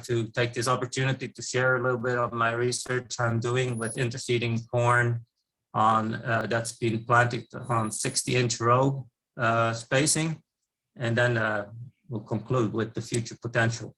to take this opportunity to share a little bit of my research I'm doing with interseeding corn on that's been planted on 60-inch row spacing, and then we'll conclude with the future potential.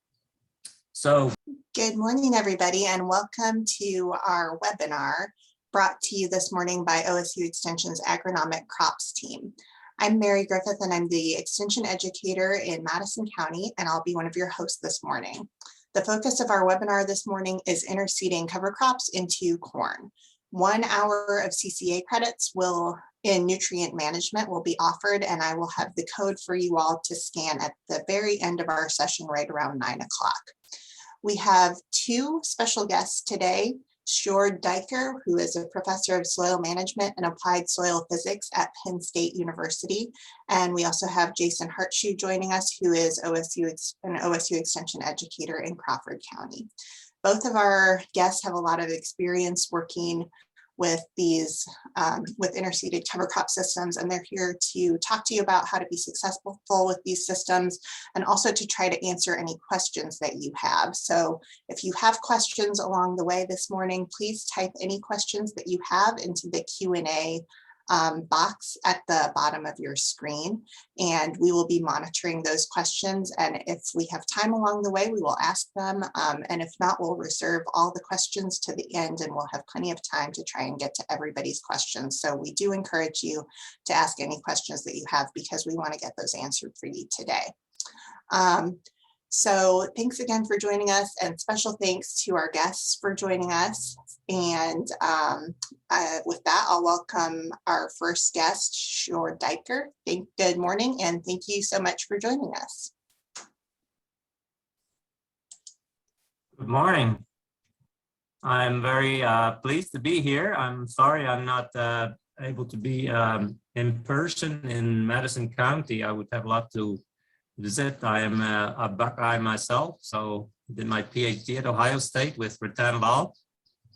So, good morning, everybody, and welcome to our webinar brought to you this morning by OSU Extension's Agronomic Crops team. I'm Mary Griffith, and I'm the Extension Educator in Madison County, and I'll be one of your hosts this morning. The focus of our webinar this morning is interseeding cover crops into corn. 1 hour of CCA credits in nutrient management will be offered, and I will have the code for you all to scan at the very end of our session right around 9 o'clock. We have two special guests today. Sjoerd Duiker, who is a professor of soil management and applied soil physics at Penn State University. And we also have Jason Hartschuh joining us, who is an OSU Extension educator in Crawford County. Both of our guests have a lot of experience working with these with interseeded cover crop systems, and they're here to talk to you about how to be successful with these systems, and also to try to answer any questions that you have. So if you have questions along the way this morning, please type any questions that you have into the Q&A box at the bottom of your screen, and we will be monitoring those questions, and if we have time along the way, we will ask them, and if not, we'll reserve all the questions to the end, and we'll have plenty of time to try and get to everybody's questions. So we do encourage you to ask any questions that you have, because we want to get those answered for you today. So thanks again for joining us, and special thanks to our guests for joining us. And with that, I'll welcome our first guest, Sjoerd Duiker. Good morning, and thank you so much for joining us. good morning. I'm very pleased to be here. I'm sorry I'm not able to be in person in Madison County. I would have a lot to visit. I am a Buckeye myself, so did my PhD at Ohio State with rattan law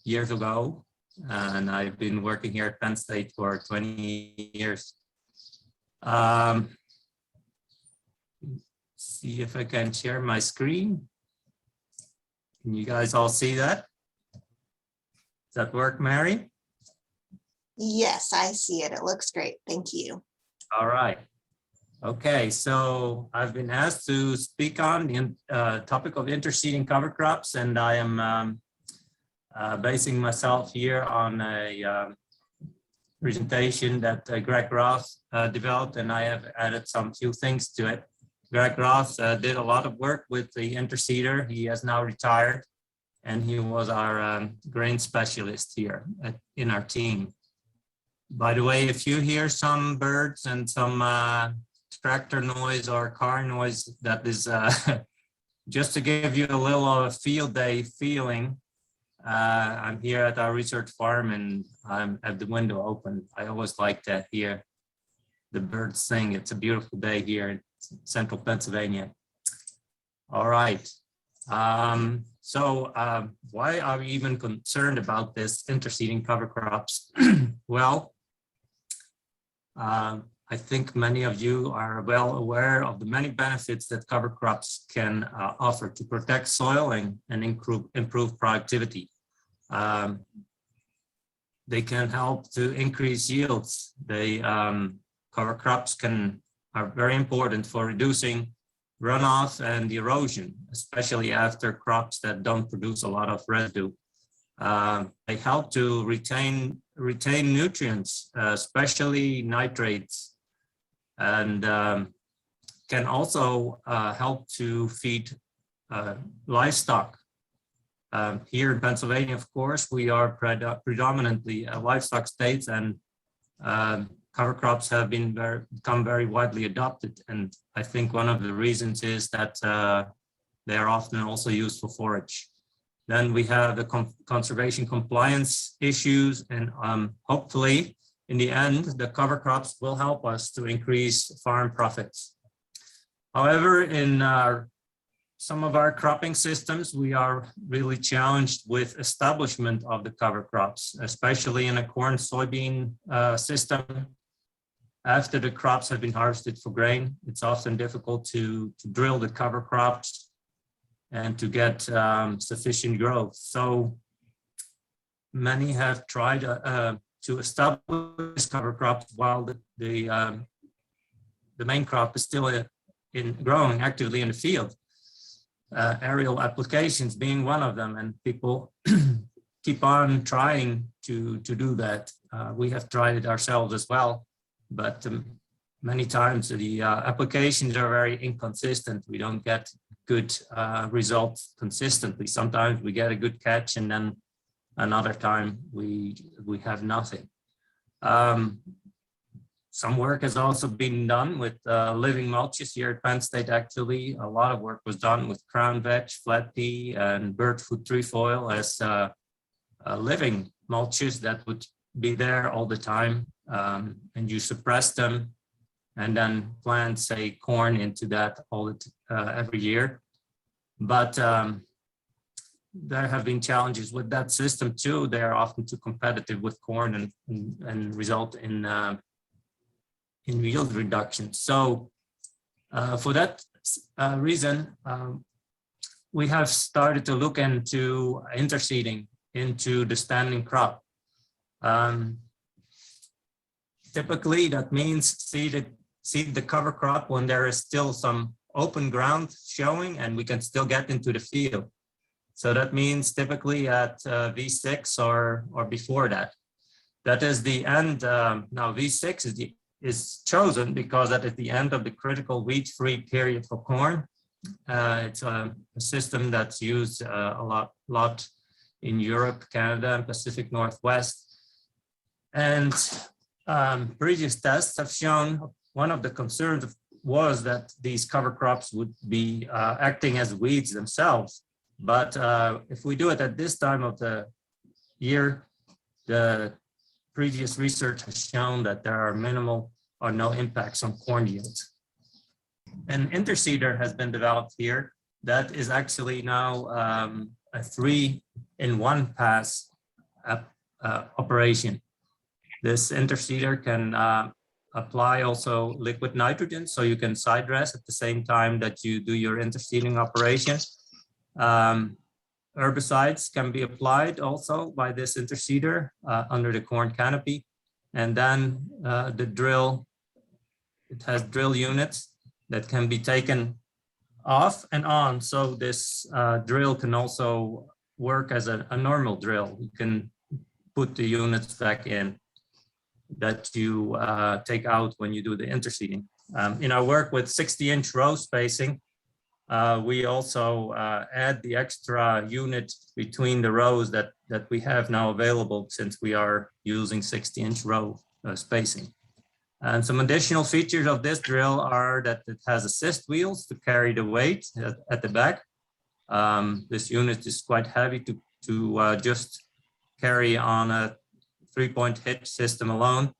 years ago, and I've been working here at Penn State for 20 years. See if I can share my screen. Can you guys all see that? Does that work, Mary? Yes, I see it. It looks great. Thank you. All right. Okay, so I've been asked to speak on the topic of interseeding cover crops, and I am basing myself here on a presentation that Greg Roth developed, and I have added some few things to it. Greg Roth did a lot of work with the interseeder. He has now retired, and he was our grain specialist here in our team. By the way, if you hear some birds and some tractor noise or car noise, that is just to give you a little of a field day feeling. I'm here at our research farm, and I'm at the window open. I always like to hear the birds sing. It's a beautiful day here in central Pennsylvania. All right. So why are we even concerned about this interseeding cover crops? Well, I think many of you are well aware of the many benefits that cover crops can offer to protect soil and improve productivity. They can help to increase yields. Cover crops are very important for reducing runoff and erosion, especially after crops that don't produce a lot of residue. They help to retain nutrients, especially nitrates, and can also help to feed livestock. Here in Pennsylvania, of course, we are predominantly a livestock state, and cover crops have become very widely adopted. And I think one of the reasons is that they are often also used for forage. Then we have the conservation compliance issues, and hopefully in the end, the cover crops will help us to increase farm profits. However, in some of our cropping systems, we are really challenged with establishment of the cover crops, especially in a corn soybean system. After the crops have been harvested for grain, it's often difficult to drill the cover crops. and to get sufficient growth. So many have tried to establish cover crops while the main crop is still growing actively in the field. Aerial applications being one of them, and people keep on trying to do that. We have tried it ourselves as well, but many times the applications are very inconsistent. We don't get good results consistently. Sometimes we get a good catch, and then another time we have nothing. Some work has also been done with living mulches here at Penn State. Actually, a lot of work was done with crown vetch, flat pea, and bird food trefoil as living mulches that would be there all the time, and you suppress them and then plant, say, corn into that every year. But there have been challenges with that system too. They are often too competitive with corn and result in yield reduction. So for that reason, we have started to look into interseeding into the standing crop. Typically, that means seed the cover crop when there is still some open ground showing and we can still get into the field. So that means typically at V6 or before that. That is the end. Now V6 is chosen because that is the end of the critical weed-free period for corn. It's a system that's used a lot in Europe, Canada, and Pacific Northwest. And previous tests have shown one of the concerns was that these cover crops would be acting as weeds themselves. But if we do it at this time of the year, the previous research has shown that there are minimal or no impacts on corn yields. An interseeder has been developed here that is actually now a 3-in-1 pass operation. This interseeder can apply also liquid nitrogen, so you can side dress at the same time that you do your interseeding operation. Herbicides can be applied also by this interseeder under the corn canopy. And then the drill, it has drill units that can be taken off and on. So this drill can also work as a normal drill. You can put the units back in that you take out when you do the interseeding. In our work with 60-inch row spacing, we also add the extra unit between the rows that we have now available since we are using 60-inch row spacing. And some additional features of this drill are that it has assist wheels to carry the weight at the back. This unit is quite heavy to just carry on a 3-point hitch system alone.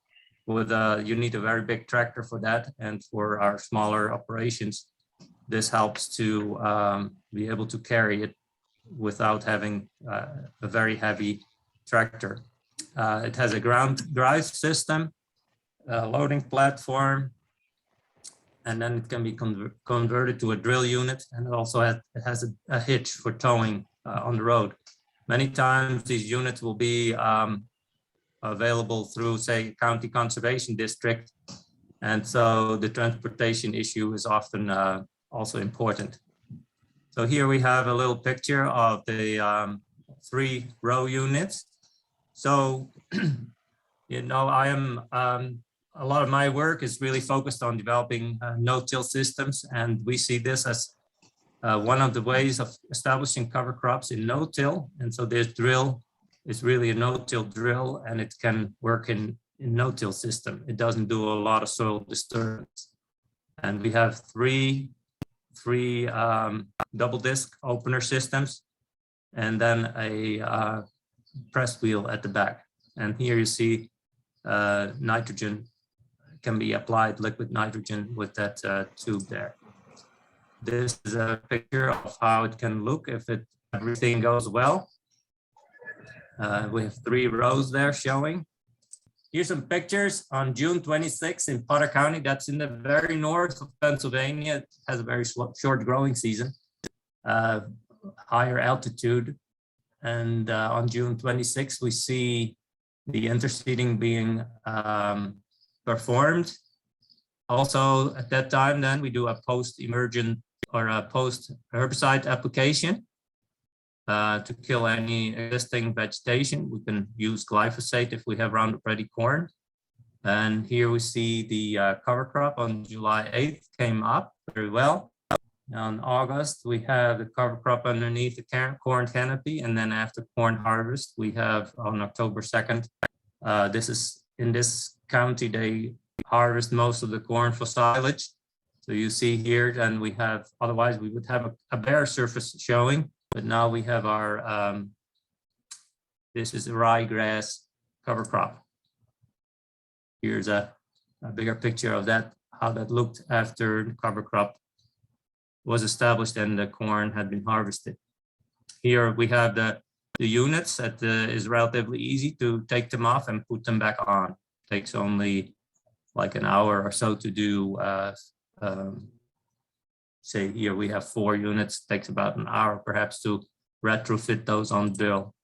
You need a very big tractor for that, and for our smaller operations, this helps to be able to carry it without having a very heavy tractor. It has a ground drive system, a loading platform, and then it can be converted to a drill unit, and it also has a hitch for towing on the road. Many times these units will be available through, say, county conservation district, and so the transportation issue is often also important. So here we have a little picture of the 3 row units. So, I am, a lot of my work is really focused on developing no-till systems, and we see this as one of the ways of establishing cover crops in no-till. And so this drill is really a no-till drill, and it can work in no-till system. It doesn't do a lot of soil disturbance. And we have three double disc opener systems, and then a press wheel at the back. And here you see nitrogen can be applied, liquid nitrogen with that tube there. This is a picture of how it can look if everything goes well. We have 3 rows there showing. Here's some pictures on June 26th in Potter County. That's in the very north of Pennsylvania. It has a very short growing season. higher altitude. And on June 26th, we see the interseeding being performed. Also, at that time, then we do a post-emergent or a post-herbicide application to kill any existing vegetation. We can use glyphosate if we have Roundup Ready corn. And here we see the cover crop on July 8th came up very well. On August, we have the cover crop underneath the corn canopy. And then after corn harvest, we have on October 2nd, this is in this county, they harvest most of the corn for silage. So you see here, and we have, otherwise we would have a bare surface showing, but now we have our, this is a ryegrass cover crop. Here's a bigger picture of that, how that looked after the cover crop was established and the corn had been harvested. Here we have the units that is relatively easy to take them off and put them back on. Takes only like an hour or so to do. Say here we have 4 units, takes about an hour perhaps to retrofit those on drill.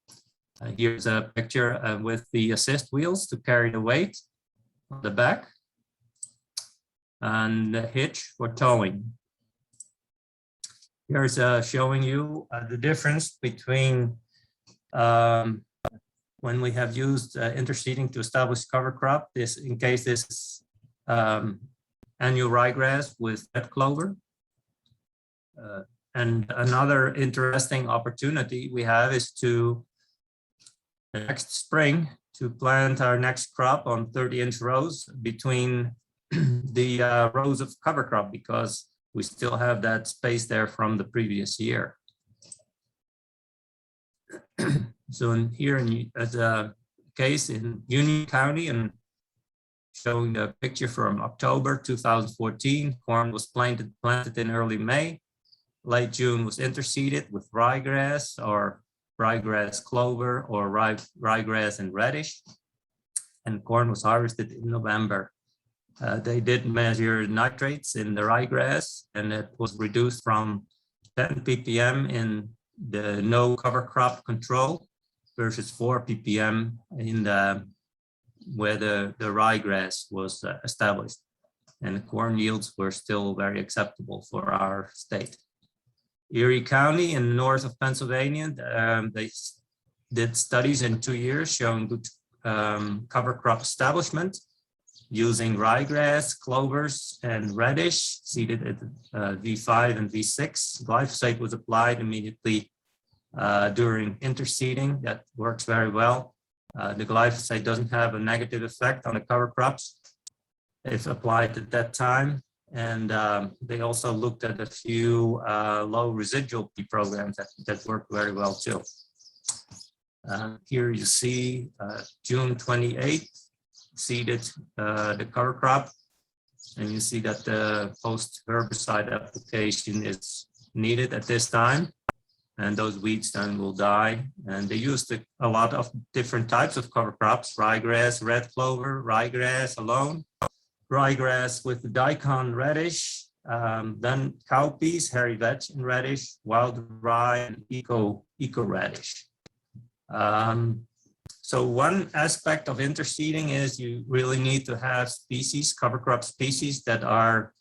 Here's a picture with the assist wheels to carry the weight on the back and the hitch for towing. Here's showing you the difference between when we have used interseeding to establish cover crop, this in case this is annual ryegrass with red clover. And another interesting opportunity we have is to next spring to plant our next crop on 30-inch rows between the rows of cover crop, because we still have that space there from the previous year. So in here, as a case in Union County, and showing the picture from October 2014, corn was planted in early May. Late June was interseeded with ryegrass or ryegrass clover or ryegrass and radish, and corn was harvested in November. They did measure nitrates in the ryegrass, and it was reduced from 10 ppm in the no cover crop control versus 4 ppm in the where the ryegrass was established, and the corn yields were still very acceptable for our state. Erie County in the north of Pennsylvania, they did studies in 2 years showing good cover crop establishment using ryegrass, clovers, and radish, seeded at V5 and V6. Glyphosate was applied immediately during interseeding. That works very well. The glyphosate doesn't have a negative effect on the cover crops if applied at that time. And they also looked at a few low residual pea programs that work very well too. Here you see June 28th, seeded the cover crop, and you see that the post herbicide application is needed at this time, and those weeds then will die. And they used a lot of different types of cover crops: ryegrass, red clover, ryegrass alone, ryegrass with the daikon radish, then cowpeas, hairy vetch and radish, wild rye, and eco radish. So one aspect of interseeding is you really need to have species, cover crop species, that are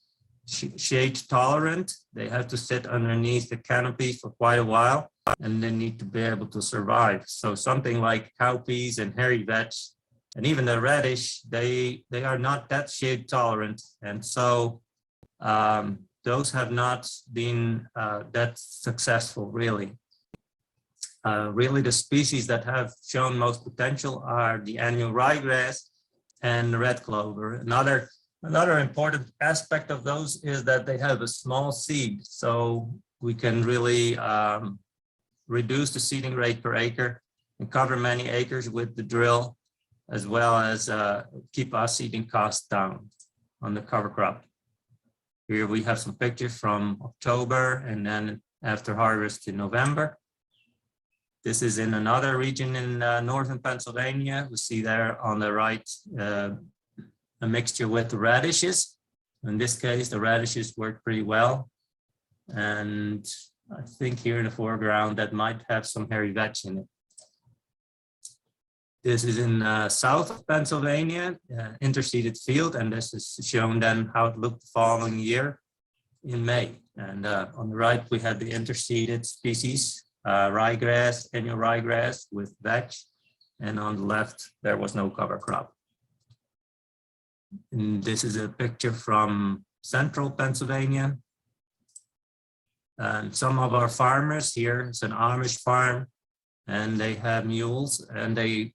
shade tolerant. They have to sit underneath the canopy for quite a while, and they need to be able to survive. So something like cowpeas and hairy vetch, and even the radish, they are not that shade tolerant. And so those have not been that successful, really. Really, the species that have shown most potential are the annual ryegrass and the red clover. Another important aspect of those is that they have a small seed, so we can really reduce the seeding rate per acre and cover many acres with the drill, as well as keep our seeding costs down on the cover crop. Here we have some pictures from October and then after harvest in November. This is in another region in northern Pennsylvania. We see there on the right a mixture with the radishes. In this case, the radishes work pretty well. And I think here in the foreground that might have some hairy vetch in it. This is in south of Pennsylvania, interseeded field, and this is shown then how it looked the following year in May. And on the right, we had the interseeded species, ryegrass, annual ryegrass with vetch, and on the left, there was no cover crop. And this is a picture from central Pennsylvania. And some of our farmers here, it's an Amish farm, and they have mules, and they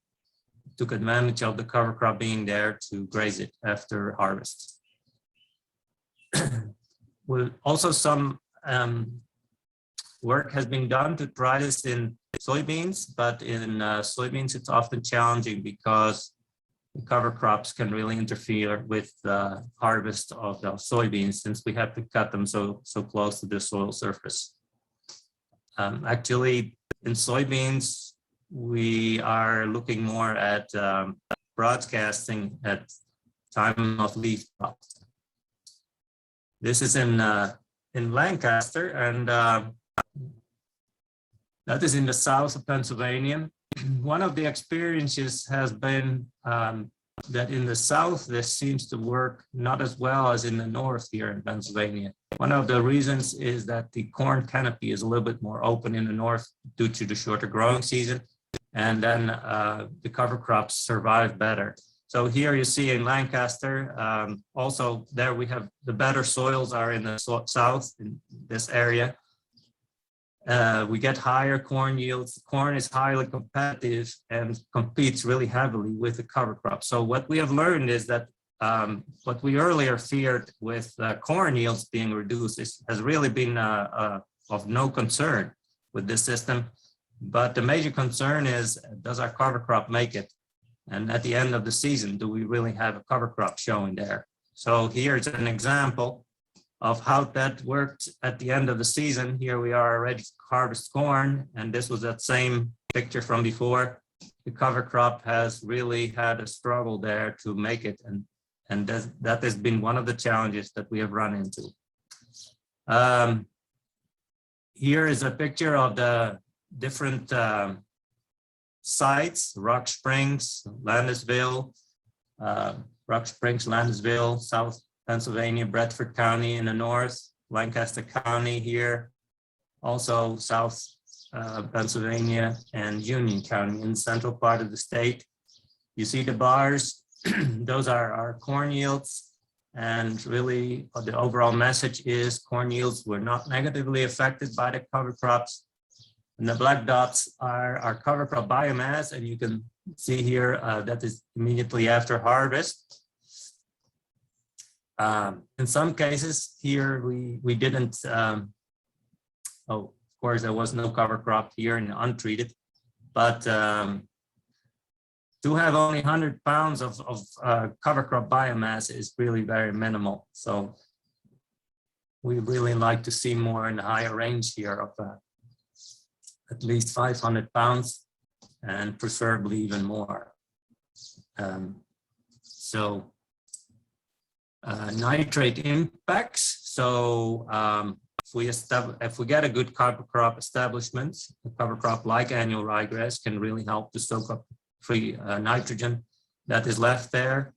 took advantage of the cover crop being there to graze it after harvest. Well, also some work has been done to try this in soybeans, but in soybeans it's often challenging because the cover crops can really interfere with the harvest of the soybeans since we have to cut them so close to the soil surface. Actually, in soybeans, we are looking more at broadcasting at time of leaf drop. This is in Lancaster, and that is in the south of Pennsylvania. One of the experiences has been that in the south, this seems to work not as well as in the north here in Pennsylvania. One of the reasons is that the corn canopy is a little bit more open in the north due to the shorter growing season. And then the cover crops survive better. So here you see in Lancaster, also there we have the better soils are in the south in this area. We get higher corn yields. Corn is highly competitive and competes really heavily with the cover crop. So what we have learned is that what we earlier feared with corn yields being reduced has really been of no concern with this system. But the major concern is, does our cover crop make it? And at the end of the season, do we really have a cover crop showing there? So here's an example of how that worked at the end of the season. Here we are ready to harvest corn, and this was that same picture from before. The cover crop has really had a struggle there to make it, and that has been one of the challenges that we have run into. Here is a picture of the different sites: Rock Springs, Landisville, South Pennsylvania, Bradford County in the north, Lancaster County here, also South Pennsylvania, and Union County in the central part of the state. You see the bars, those are our corn yields, and really the overall message is corn yields were not negatively affected by the cover crops. And the black dots are our cover crop biomass, and you can see here that is immediately after harvest. In some cases here, we didn't, of course, there was no cover crop here and untreated, but to have only 100 pounds of cover crop biomass is really very minimal. So we really like to see more in the higher range here of at least 500 pounds and preferably even more. Nitrate impacts. So if we get a good cover crop establishment, a cover crop like annual ryegrass can really help to soak up free nitrogen that is left there.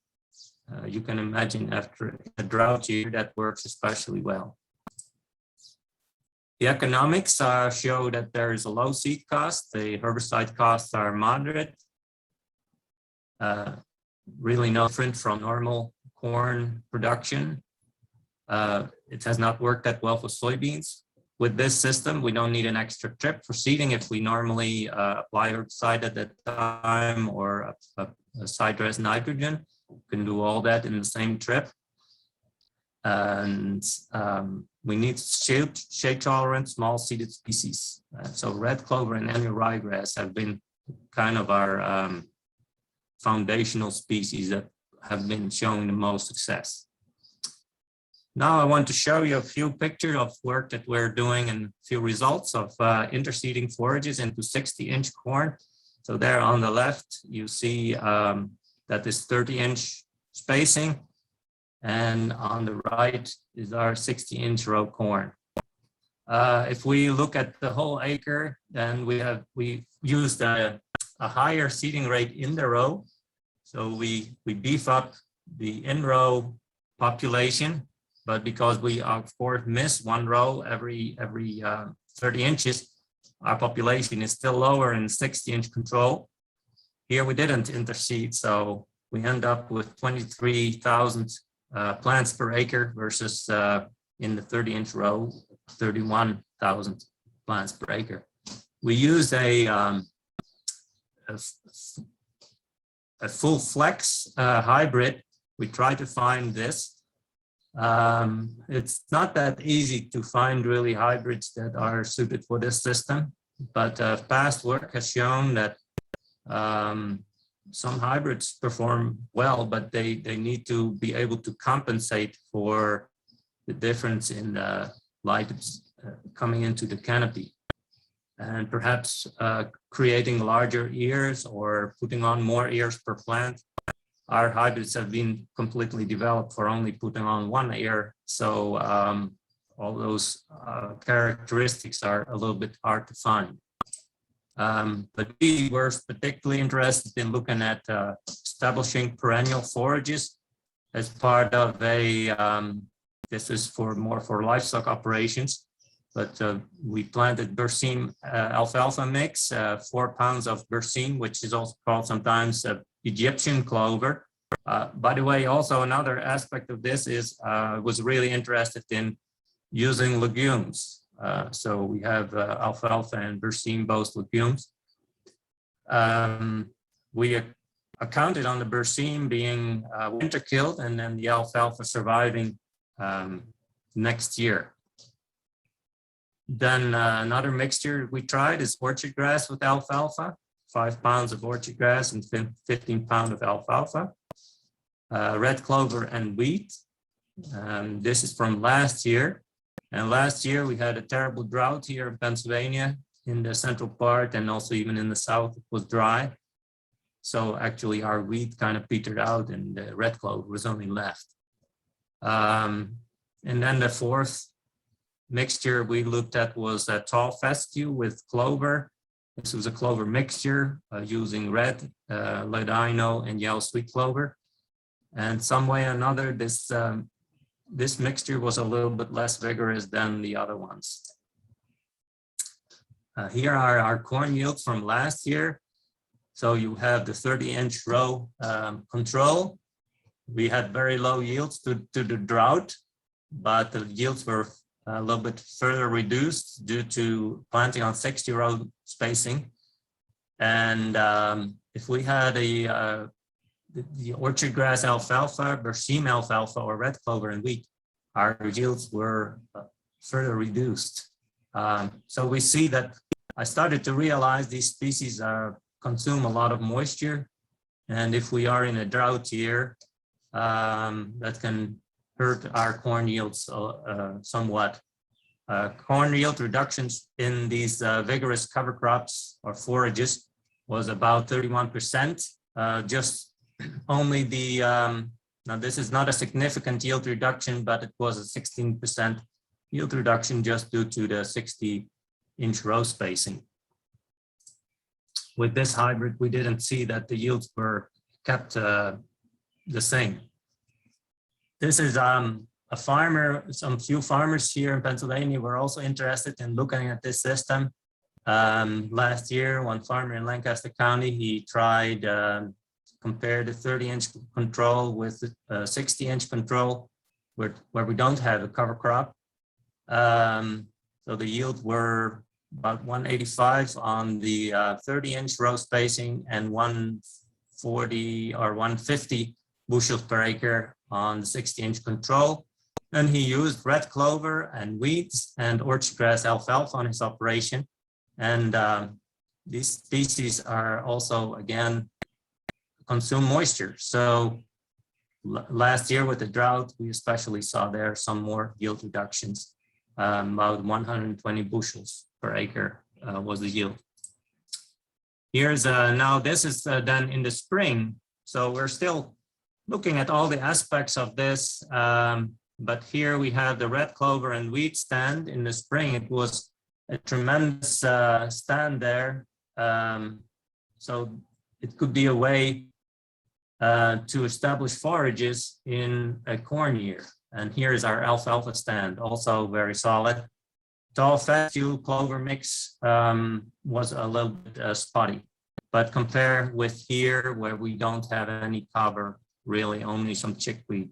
You can imagine after a drought year that works especially well. The economics show that there is a low seed cost. The herbicide costs are moderate, really no different from normal corn production. It has not worked that well for soybeans. With this system, we don't need an extra trip for seeding if we normally apply herbicide at that time or a side dress nitrogen. We can do all that in the same trip. And we need shade tolerant small seeded species. So red clover and annual ryegrass have been kind of our foundational species that have been showing the most success. Now I want to show you a few pictures of work that we're doing and a few results of interseeding forages into 60-inch corn. So there on the left, you see that is 30-inch spacing. And on the right is our 60-inch row corn. If we look at the whole acre, then we used a higher seeding rate in the row. So we beef up the in-row population, but because we of course miss one row every 30 inches, our population is still lower in 60-inch control. Here we didn't interseed, so we end up with 23,000 plants per acre versus in the 30-inch row, 31,000 plants per acre. We used a full flex hybrid. We tried to find this. It's not that easy to find really hybrids that are suited for this system, but past work has shown that some hybrids perform well, but they need to be able to compensate for the difference in the light coming into the canopy, and perhaps creating larger ears or putting on more ears per plant. Our hybrids have been completely developed for only putting on one ear, so all those characteristics are a little bit hard to find. But we were particularly interested in looking at establishing perennial forages as part of a, this is more for livestock operations, but we planted Berseem alfalfa mix, 4 pounds of Berseem, which is also called sometimes Egyptian clover. By the way, also another aspect of this is was really interested in using legumes. So we have alfalfa and Berseem, both legumes. We accounted on the Berseem being winter killed and then the alfalfa surviving next year. Then another mixture we tried is orchard grass with alfalfa, 5 pounds of orchard grass and 15 pounds of alfalfa. Red clover and wheat. This is from last year. And last year we had a terrible drought here in Pennsylvania in the central part, and also even in the south it was dry. So actually our wheat kind of petered out and the red clover was only left. And then the fourth mixture we looked at was a tall fescue with clover. This was a clover mixture using red, ladino, and yellow sweet clover. And some way or another, this mixture was a little bit less vigorous than the other ones. Here are our corn yields from last year. So you have the 30-inch row control. We had very low yields to the drought, but the yields were a little bit further reduced due to planting on 60-row spacing. And if we had the orchard grass alfalfa, Berseem alfalfa, or red clover and wheat, our yields were further reduced. So we see that I started to realize these species consume a lot of moisture. And if we are in a drought year, that can hurt our corn yields somewhat. Corn yield reductions in these vigorous cover crops or forages was about 31%. Just only the, now this is not a significant yield reduction, but it was a 16% yield reduction just due to the 60-inch row spacing. With this hybrid, we didn't see that the yields were kept the same. This is a farmer, few farmers here in Pennsylvania were also interested in looking at this system. Last year, one farmer in Lancaster County, he tried compare the 30-inch control with the 60-inch control where we don't have a cover crop. So the yields were about 185 on the 30-inch row spacing and 140 or 150 bushels per acre on the 60-inch control. And he used red clover and weeds and orchard grass alfalfa on his operation. And these species are also, again, consume moisture. So last year with the drought, we especially saw there some more yield reductions. About 120 bushels per acre was the yield. Here's now this is done in the spring. So we're still looking at all the aspects of this. But here we have the red clover and wheat stand in the spring. It was a tremendous stand there. So it could be a way to establish forages in a corn year. And here is our alfalfa stand, also very solid. Tall fescue clover mix was a little bit spotty, but compare with here where we don't have any cover, really only some chickweed.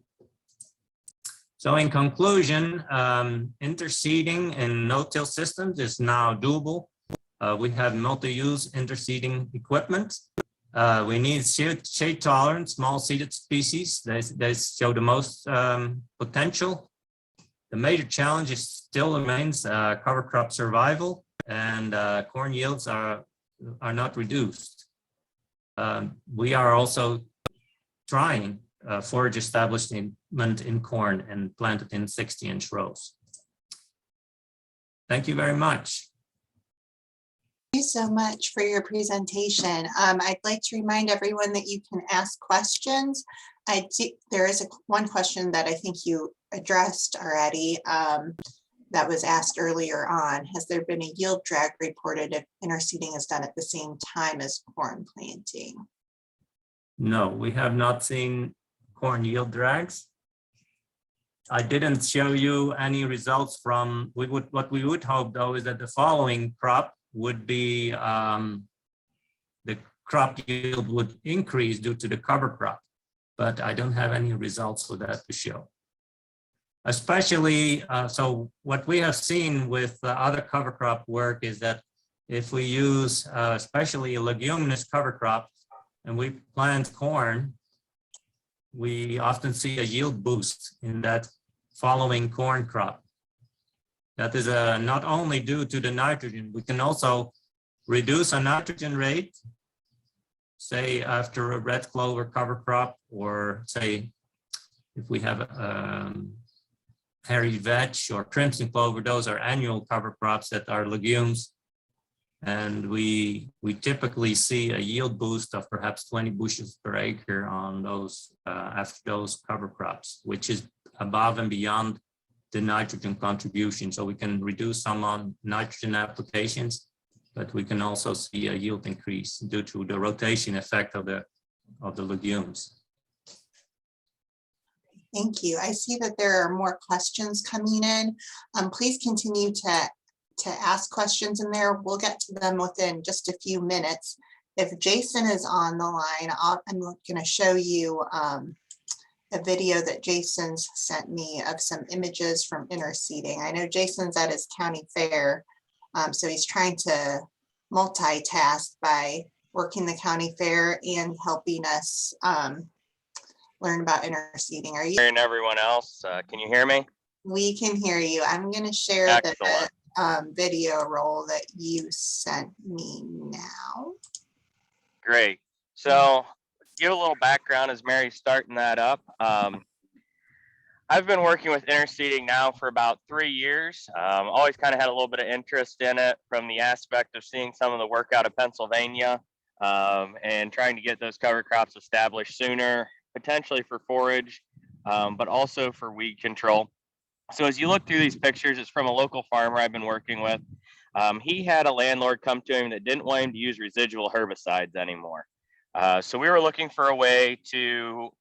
So in conclusion, interseeding in no-till systems is now doable. We have multi-use interseeding equipment. We need shade-tolerant, small-seeded species. They show the most potential. The major challenge still remains cover crop survival, and corn yields are not reduced. We are also trying forage establishment in corn and planted in 60-inch rows. Thank you very much. Thank you so much for your presentation. I'd like to remind everyone that you can ask questions. There is one question that I think you addressed already that was asked earlier on. Has there been a yield drag reported if interseeding is done at the same time as corn planting? No, we have not seen corn yield drags. I didn't show you any results from, what we would hope though is that the following crop would be, the crop yield would increase due to the cover crop, but I don't have any results for that to show. Especially, so what we have seen with other cover crop work is that if we use especially a leguminous cover crop and we plant corn, we often see a yield boost in that following corn crop. That is not only due to the nitrogen, we can also reduce a nitrogen rate, say after a red clover cover crop, or say if we have hairy vetch or crimson clover, those are annual cover crops that are legumes. And we typically see a yield boost of perhaps 20 bushels per acre on those after those cover crops, which is above and beyond the nitrogen contribution. So we can reduce some on nitrogen applications, but we can also see a yield increase due to the rotation effect of the legumes. Thank you. I see that there are more questions coming in. Please continue to ask questions in there. We'll get to them within just a few minutes. If Jason is on the line, I'm going to show you a video that Jason's sent me of some images from interseeding. I know Jason's at his county fair, so he's trying to multitask by working the county fair and helping us learn about interseeding. Are you hearing everyone else? Can you hear me? We can hear you. I'm going to share Excellent. the video roll that you sent me now. Great. So give a little background as Mary's starting that up. I've been working with interseeding now for about 3 years. Always kind of had a little bit of interest in it from the aspect of seeing some of the work out of Pennsylvania and trying to get those cover crops established sooner, potentially for forage, but also for weed control. So as you look through these pictures, it's from a local farmer I've been working with. He had a landlord come to him that didn't want him to use residual herbicides anymore. So we were looking for a way to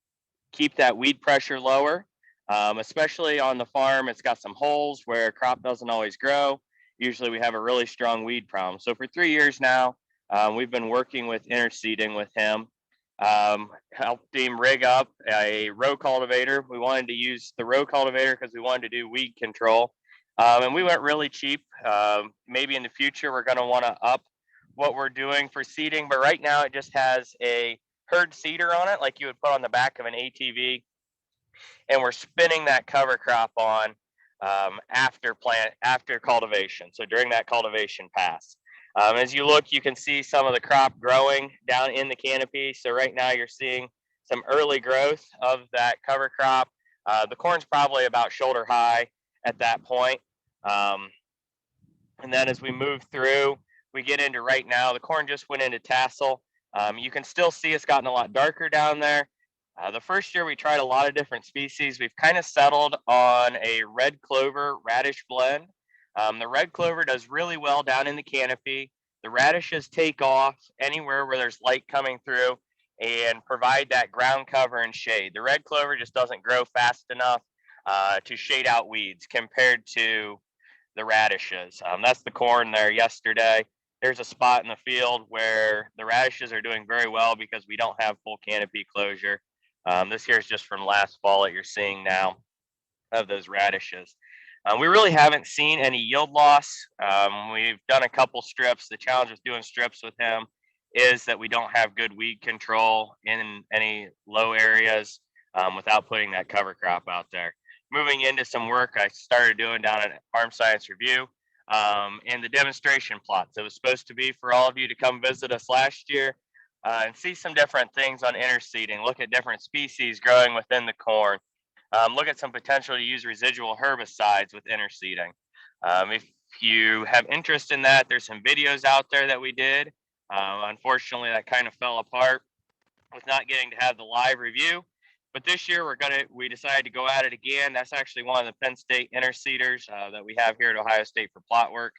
keep that weed pressure lower, especially on the farm. It's got some holes where crop doesn't always grow. Usually we have a really strong weed problem. So for 3 years now, we've been working with interseeding with him. Helped him rig up a row cultivator. We wanted to use the row cultivator because we wanted to do weed control. And we went really cheap. Maybe in the future, we're going to want to up what we're doing for seeding. But right now, it just has a herd seeder on it, like you would put on the back of an ATV. And we're spinning that cover crop on after cultivation. So during that cultivation pass. As you look, you can see some of the crop growing down in the canopy. So right now you're seeing some early growth of that cover crop. The corn's probably about shoulder high at that point. And then as we move through, we get into right now, the corn just went into tassel. You can still see it's gotten a lot darker down there. The first year we tried a lot of different species. We've kind of settled on a red clover radish blend. The red clover does really well down in the canopy. The radishes take off anywhere where there's light coming through and provide that ground cover and shade. The red clover just doesn't grow fast enough to shade out weeds compared to the radishes. That's the corn there yesterday. There's a spot in the field where the radishes are doing very well because we don't have full canopy closure. This here is just from last fall that you're seeing now of those radishes. We really haven't seen any yield loss. We've done a couple strips. The challenge with doing strips with him is that we don't have good weed control in any low areas without putting that cover crop out there. Moving into some work I started doing down at Farm Science Review and the demonstration plots. It was supposed to be for all of you to come visit us last year and see some different things on interseeding, look at different species growing within the corn, look at some potential to use residual herbicides with interseeding. If you have interest in that, there's some videos out there that we did. Unfortunately, that kind of fell apart with not getting to have the live review. But this year we decided to go at it again. That's actually one of the Penn State interseeders that we have here at Ohio State for plot work.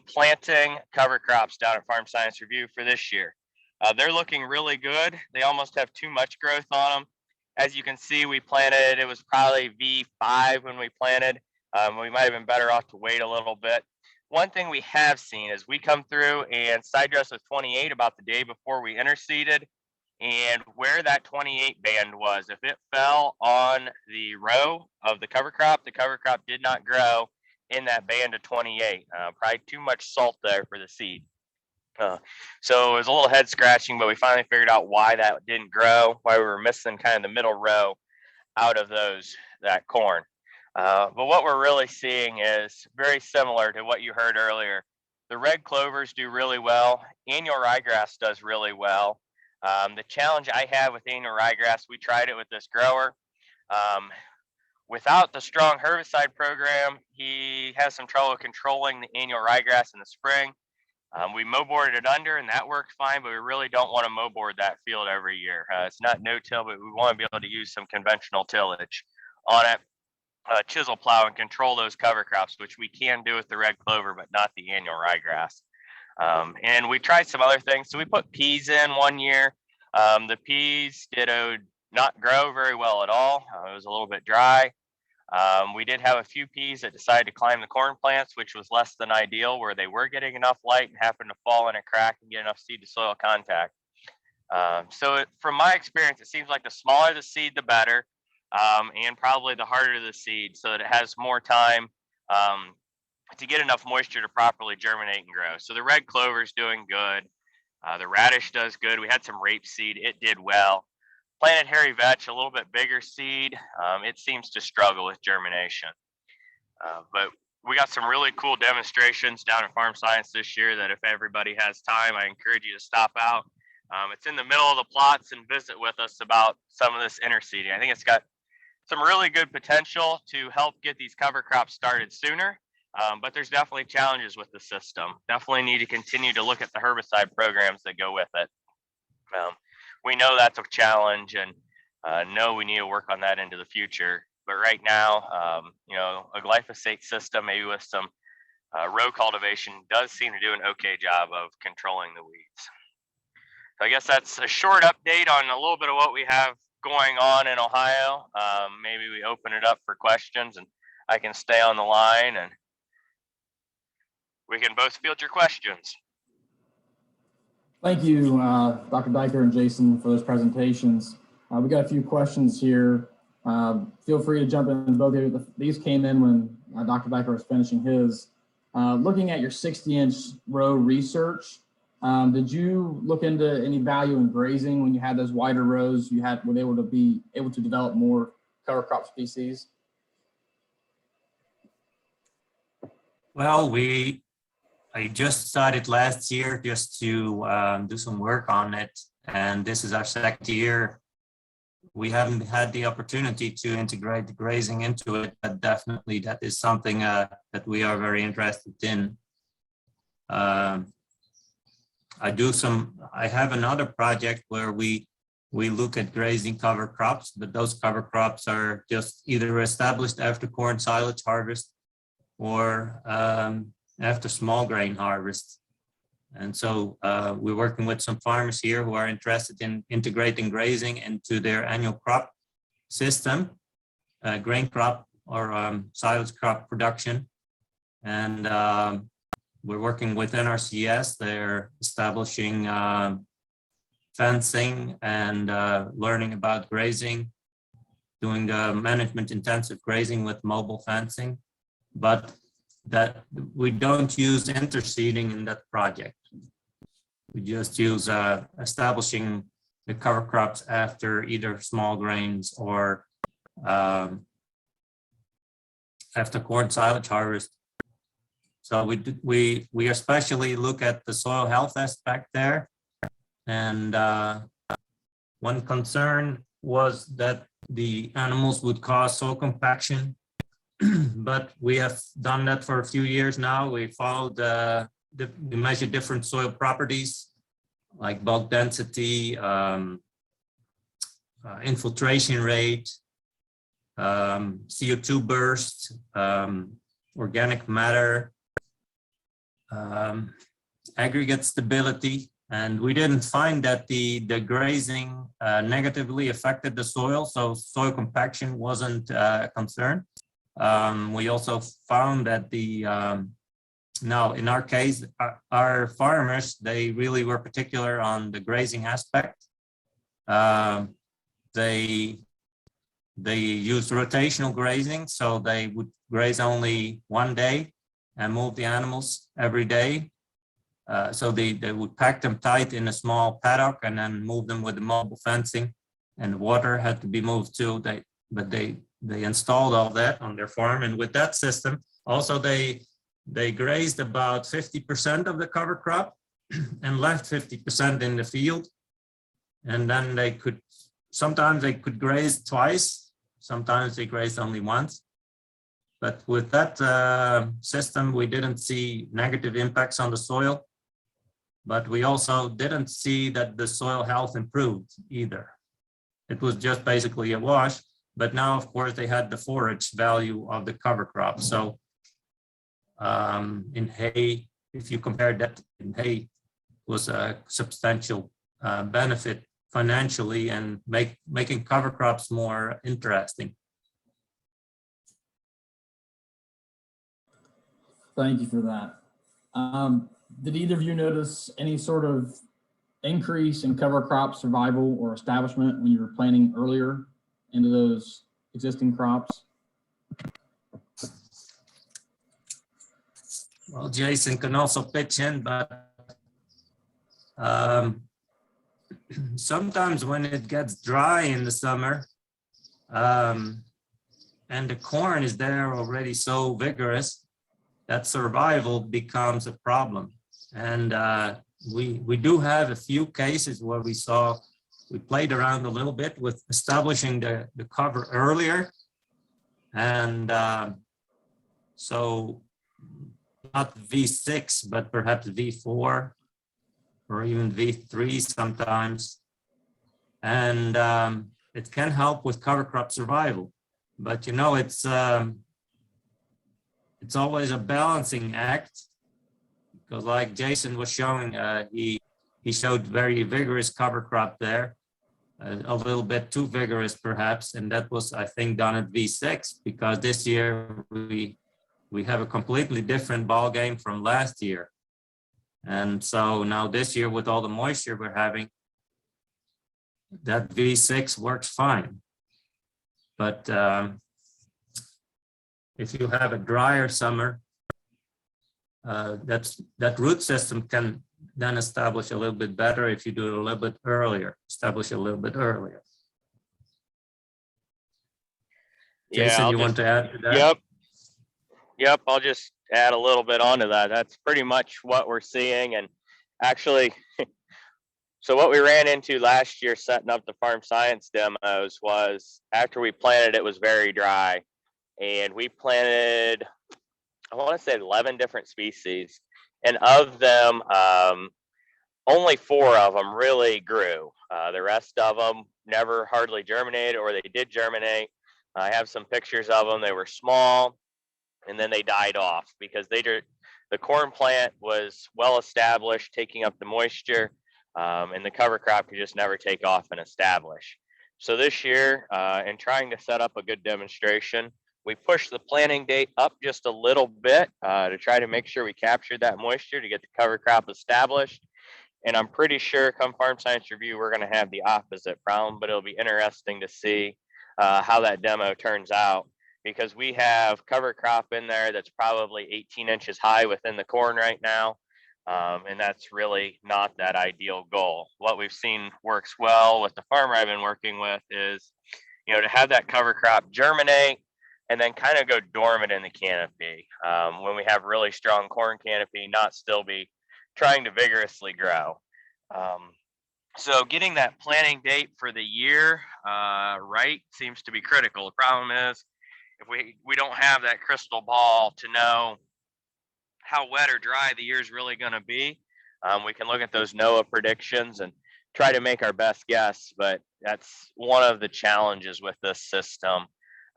Planting cover crops down at Farm Science Review for this year. They're looking really good. They almost have too much growth on them. As you can see, we planted, it was probably V5 when we planted. We might have been better off to wait a little bit. One thing we have seen is we come through and side dress with 28 about the day before we interseeded, and where that 28 band was, if it fell on the row of the cover crop did not grow in that band of 28. Probably too much salt there for the seed. So it was a little head scratching, but we finally figured out why that didn't grow, why we were missing kind of the middle row out of that corn. But what we're really seeing is very similar to what you heard earlier. The red clovers do really well. Annual ryegrass does really well. The challenge I have with annual ryegrass, we tried it with this grower. Without the strong herbicide program, he has some trouble controlling the annual ryegrass in the spring. We mow boarded it under and that worked fine, but we really don't want to mow board that field every year. It's not no-till, but we want to be able to use some conventional tillage on it, chisel plow and control those cover crops, which we can do with the red clover, but not the annual ryegrass. And we tried some other things. So we put peas in one year. The peas did not grow very well at all. It was a little bit dry. We did have a few peas that decided to climb the corn plants, which was less than ideal, where they were getting enough light and happened to fall in a crack and get enough seed to soil contact. From my experience, it seems like the smaller the seed, the better, and probably the harder the seed so that it has more time to get enough moisture to properly germinate and grow. So the red clover is doing good. The radish does good. We had some rapeseed. It did well. Planted hairy vetch, a little bit bigger seed. It seems to struggle with germination. But we got some really cool demonstrations down at Farm Science this year that if everybody has time, I encourage you to stop out. It's in the middle of the plots and visit with us about some of this interseeding. I think it's got some really good potential to help get these cover crops started sooner. But there's definitely challenges with the system. Definitely need to continue to look at the herbicide programs that go with it. We know that's a challenge and know we need to work on that into the future. But right now, a glyphosate system, maybe with some row cultivation, does seem to do an okay job of controlling the weeds. So I guess that's a short update on a little bit of what we have going on in Ohio. Maybe we open it up for questions and I can stay on the line and we can both field your questions. Thank you, Dr. Duiker and Jason, for those presentations. We got a few questions here. Feel free to jump in both of you. These came in when Dr. Duiker was finishing his. Looking at your 60-inch row research, did you look into any value in grazing when you had those wider rows? Were they able to develop more cover crop species? Well, I just started last year just to do some work on it, and this is our second year. We haven't had the opportunity to integrate the grazing into it, but definitely that is something that we are very interested in. I have another project where we we look at grazing cover crops, but those cover crops are just either established after corn silage harvest or after small grain harvest. And so we're working with some farmers here who are interested in integrating grazing into their annual crop system, grain crop or silage crop production. And we're working with NRCS. They're establishing fencing and learning about grazing, doing the management intensive grazing with mobile fencing, but that we don't use interseeding in that project. We just use establishing the cover crops after either small grains or after corn silage harvest. So we especially look at the soil health aspect there. And one concern was that the animals would cause soil compaction, but we have done that for a few years now. We followed we measure different soil properties like bulk density, infiltration rate, CO2 burst, organic matter, aggregate stability. And we didn't find that the grazing negatively affected the soil, so soil compaction wasn't a concern. We also found that now in our case, our farmers, they really were particular on the grazing aspect. They used rotational grazing, so they would graze only one day and move the animals every day. So they would pack them tight in a small paddock and then move them with the mobile fencing, and water had to be moved too. But they installed all that on their farm, and with that system, also they grazed about 50% of the cover crop and left 50% in the field. And then sometimes they could graze twice, sometimes they grazed only once. But with that system, we didn't see negative impacts on the soil. But we also didn't see that the soil health improved either. It was just basically a wash, but now of course they had the forage value of the cover crop. So in hay, if you compare that in hay, was a substantial benefit financially and making cover crops more interesting. Thank you for that. Did either of you notice any sort of increase in cover crop survival or establishment when you were planting earlier into those existing crops? Well, Jason can also pitch in, but sometimes when it gets dry in the summer and the corn is there already so vigorous, that survival becomes a problem. And we do have a few cases where we played around a little bit with establishing the cover earlier. And so not V6, but perhaps V4 or even V3 sometimes. And it can help with cover crop survival. But you know, it's always a balancing act, because like Jason was showing, he showed very vigorous cover crop there, a little bit too vigorous perhaps, and that was, I think, done at V6, because this year we have a completely different ball game from last year. And so now this year, with all the moisture we're having, that V6 works fine. But if you have a drier summer, that root system can then establish a little bit better if you do it a little bit earlier, establish a little bit earlier. Yeah, Jason, you want to add to that? Yep, I'll just add a little bit onto that. That's pretty much what we're seeing. And actually, so what we ran into last year setting up the farm science demos was after we planted, it was very dry. And we planted, I want to say 11 different species. And of them, only 4 of them really grew. The rest of them never hardly germinated, or they did germinate. I have some pictures of them. They were small, and then they died off because the corn plant was well established, taking up the moisture, and the cover crop could just never take off and establish. So this year, in trying to set up a good demonstration, we pushed the planting date up just a little bit to try to make sure we captured that moisture to get the cover crop established. And I'm pretty sure come Farm Science Review, we're going to have the opposite problem, but it'll be interesting to see how that demo turns out, because we have cover crop in there that's probably 18 inches high within the corn right now. And that's really not that ideal goal. What we've seen works well with the farmer I've been working with is, to have that cover crop germinate and then kind of go dormant in the canopy. When we have really strong corn canopy, not still be trying to vigorously grow. So getting that planting date for the year right seems to be critical. The problem is, if we don't have that crystal ball to know how wet or dry the year is really going to be, we can look at those NOAA predictions and try to make our best guess. But that's one of the challenges with this system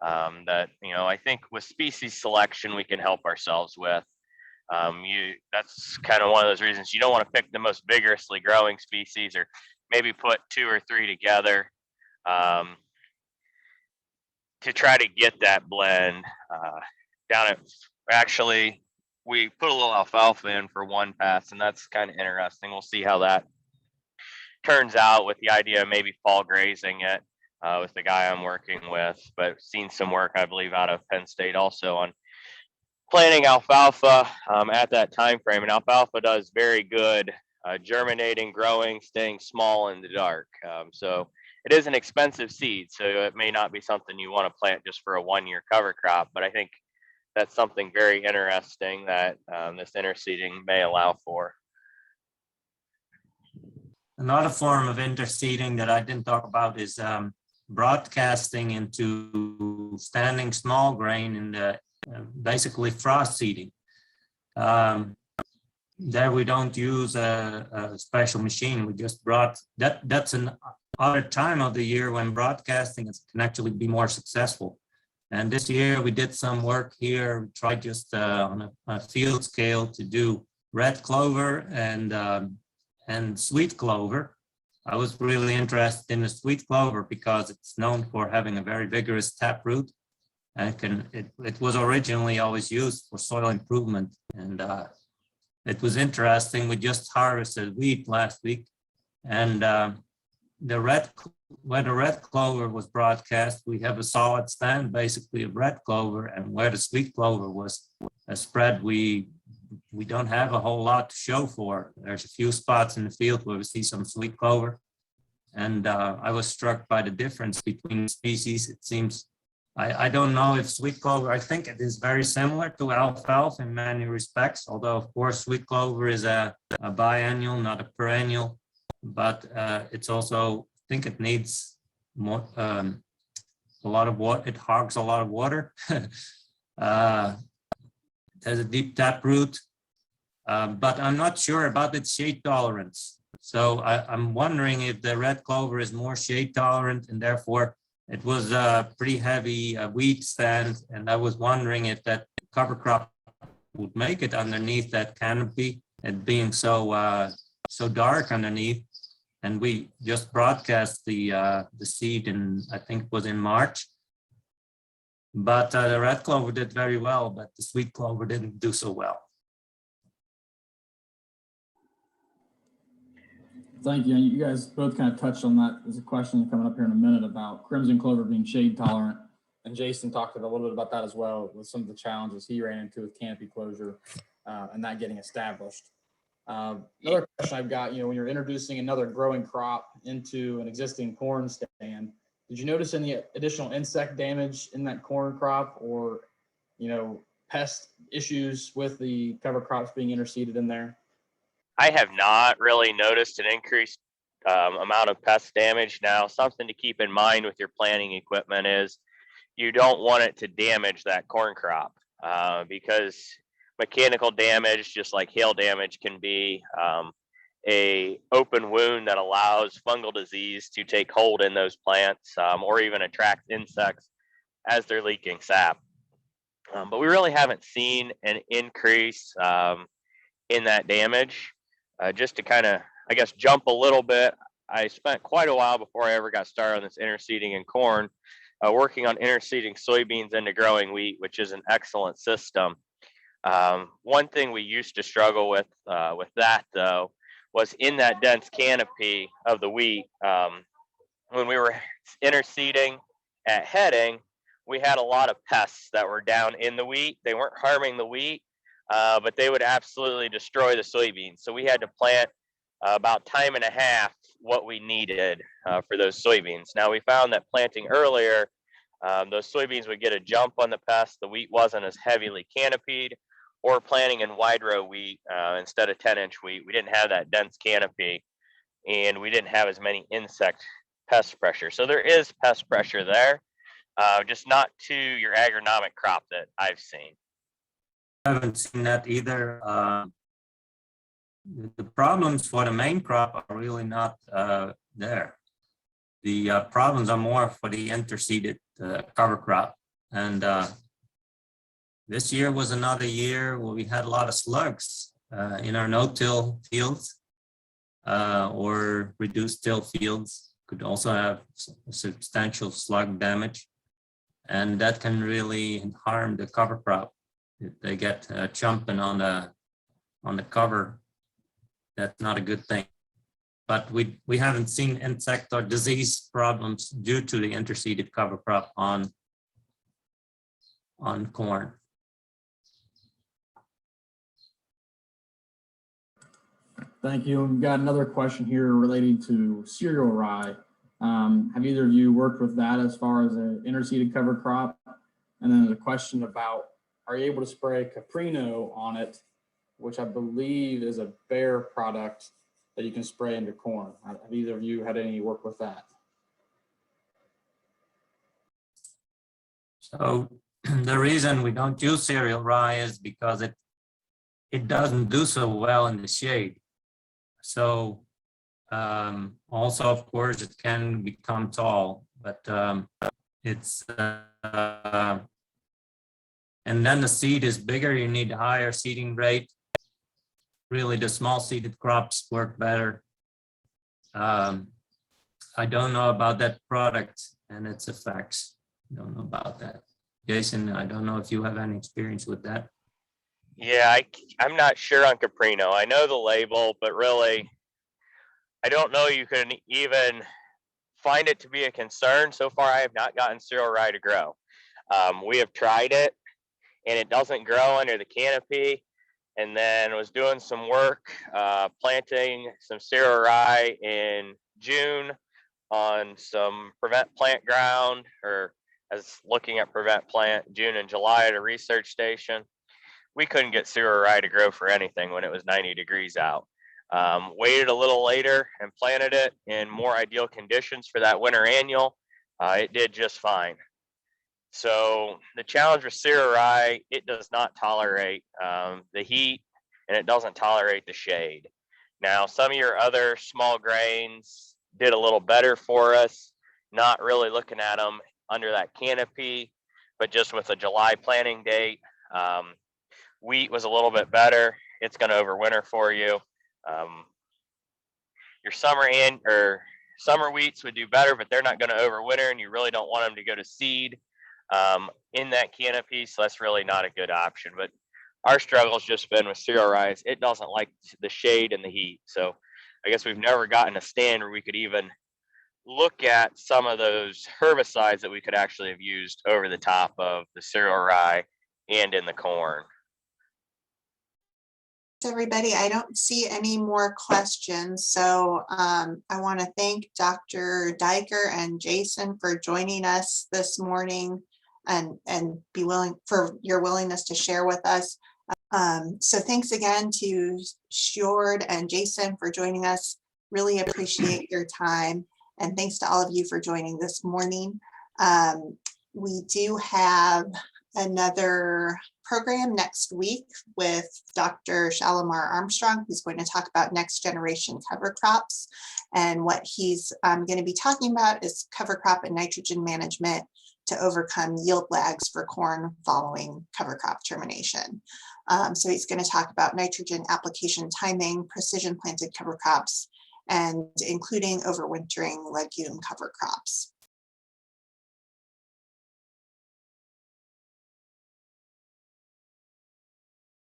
that, I think with species selection, we can help ourselves with. That's kind of one of those reasons you don't want to pick the most vigorously growing species, or maybe put 2 or 3 together to try to get that blend down at. Actually, we put a little alfalfa in for one pass, and that's kind of interesting. We'll see how that turns out with the idea of maybe fall grazing it with the guy I'm working with. But I've seen some work, I believe, out of Penn State also on planting alfalfa at that time frame. And alfalfa does very good germinating, growing, staying small in the dark. So it is an expensive seed, so it may not be something you want to plant just for a 1-year cover crop, but I think that's something very interesting that this interseeding may allow for. Another form of interseeding that I didn't talk about is broadcasting into standing small grain in the basically frost seeding. There we don't use a special machine. We just that's an other time of the year when broadcasting can actually be more successful. And this year we did some work here. We tried just on a field scale to do red clover and sweet clover. I was really interested in the sweet clover because it's known for having a very vigorous taproot, and it was originally always used for soil improvement. And it was interesting. We just harvested wheat last week, and where the red clover was broadcast, we have a solid stand basically of red clover, and where the sweet clover was a spread, we don't have a whole lot to show for. There's a few spots in the field where we see some sweet clover, and I was struck by the difference between species. It seems, I don't know if sweet clover, I think it is very similar to alfalfa in many respects, although of course sweet clover is a biennial, not a perennial, but it's also, I think it needs more, a lot of water. It hogs a lot of water. It has a deep taproot, but I'm not sure about its shade tolerance. So I'm wondering if the red clover is more shade tolerant, and therefore it was a pretty heavy wheat stand. And I was wondering if that cover crop would make it underneath that canopy, it being so dark underneath. And we just broadcast the seed in, I think it was in March. But the red clover did very well, but the sweet clover didn't do so well. Thank you. You guys both kind of touched on that. There's a question coming up here in a minute about crimson clover being shade tolerant. And Jason talked a little bit about that as well, with some of the challenges he ran into with canopy closure and that getting established. Another question I've got, when you're introducing another growing crop into an existing corn stand, did you notice any additional insect damage in that corn crop, or, pest issues with the cover crops being interseeded in there? I have not really noticed an increased amount of pest damage. Now, something to keep in mind with your planting equipment is you don't want it to damage that corn crop because mechanical damage, just like hail damage can be, a open wound that allows fungal disease to take hold in those plants, or even attract insects as they're leaking sap. But we really haven't seen an increase in that damage. Just to kind of, I guess, jump a little bit, I spent quite a while before I ever got started on this interseeding in corn, working on interseeding soybeans into growing wheat, which is an excellent system. One thing we used to struggle with that, though, was in that dense canopy of the wheat. When we were interseeding at heading, we had a lot of pests that were down in the wheat. They weren't harming the wheat, but they would absolutely destroy the soybeans. So we had to plant about time and a half what we needed for those soybeans. Now we found that planting earlier, those soybeans would get a jump on the pest. The wheat wasn't as heavily canopied, or planting in wide row wheat instead of 10-inch wheat. We didn't have that dense canopy, and we didn't have as many insect pest pressure. So there is pest pressure there, just not to your agronomic crop that I've seen. I haven't seen that either. The problems for the main crop are really not there. The problems are more for the interseeded cover crop. And this year was another year where we had a lot of slugs in our no-till fields or reduced till fields. Could also have substantial slug damage, and that can really harm the cover crop. If they get jumping on the cover, that's not a good thing. But we haven't seen insect or disease problems due to the interseeded cover crop on corn. Thank you. We've got another question here relating to cereal rye. Have either of you worked with that as far as an interseeded cover crop? And then the question about, are you able to spray Caprino on it, which I believe is a Bayer product that you can spray into corn? Have either of you had any work with that? So the reason we don't use cereal rye is because it doesn't do so well in the shade. So also, of course, it can become tall, but it's and then the seed is bigger. You need a higher seeding rate. Really, the small seeded crops work better. I don't know about that product and its effects. I don't know about that. Jason, I don't know if you have any experience with that. Yeah, I'm not sure on Caprino. I know the label, but really, I don't know you can even find it to be a concern. So far, I have not gotten cereal rye to grow. We have tried it, and it doesn't grow under the canopy. And then was doing some work planting some cereal rye in June on some prevent plant ground, or as looking at prevent plant June and July at a research station. We couldn't get cereal rye to grow for anything when it was 90 degrees out. Waited a little later and planted it in more ideal conditions for that winter annual. It did just fine. So the challenge with cereal rye, it does not tolerate the heat, and it doesn't tolerate the shade. Now, some of your other small grains did a little better for us, not really looking at them under that canopy, but just with a July planting date. Wheat was a little bit better. It's going to overwinter for you. Your summer wheats would do better, but they're not going to overwinter, and you really don't want them to go to seed in that canopy. So that's really not a good option. But our struggle has just been with cereal rye. It doesn't like the shade and the heat. So I guess we've never gotten a stand where we could even look at some of those herbicides that we could actually have used over the top of the cereal rye and in the corn. Everybody, I don't see any more questions. So I want to thank Dr. Duiker and Jason for joining us this morning and for your willingness to share with us. So thanks again to Sjoerd and Jason for joining us. Really appreciate your time. And thanks to all of you for joining this morning. We do have another program next week with Dr. Shalimar Armstrong, who's going to talk about next generation cover crops. And what he's going to be talking about is cover crop and nitrogen management to overcome yield lags for corn following cover crop termination. So he's going to talk about nitrogen application timing, precision planted cover crops, and including overwintering legume cover crops.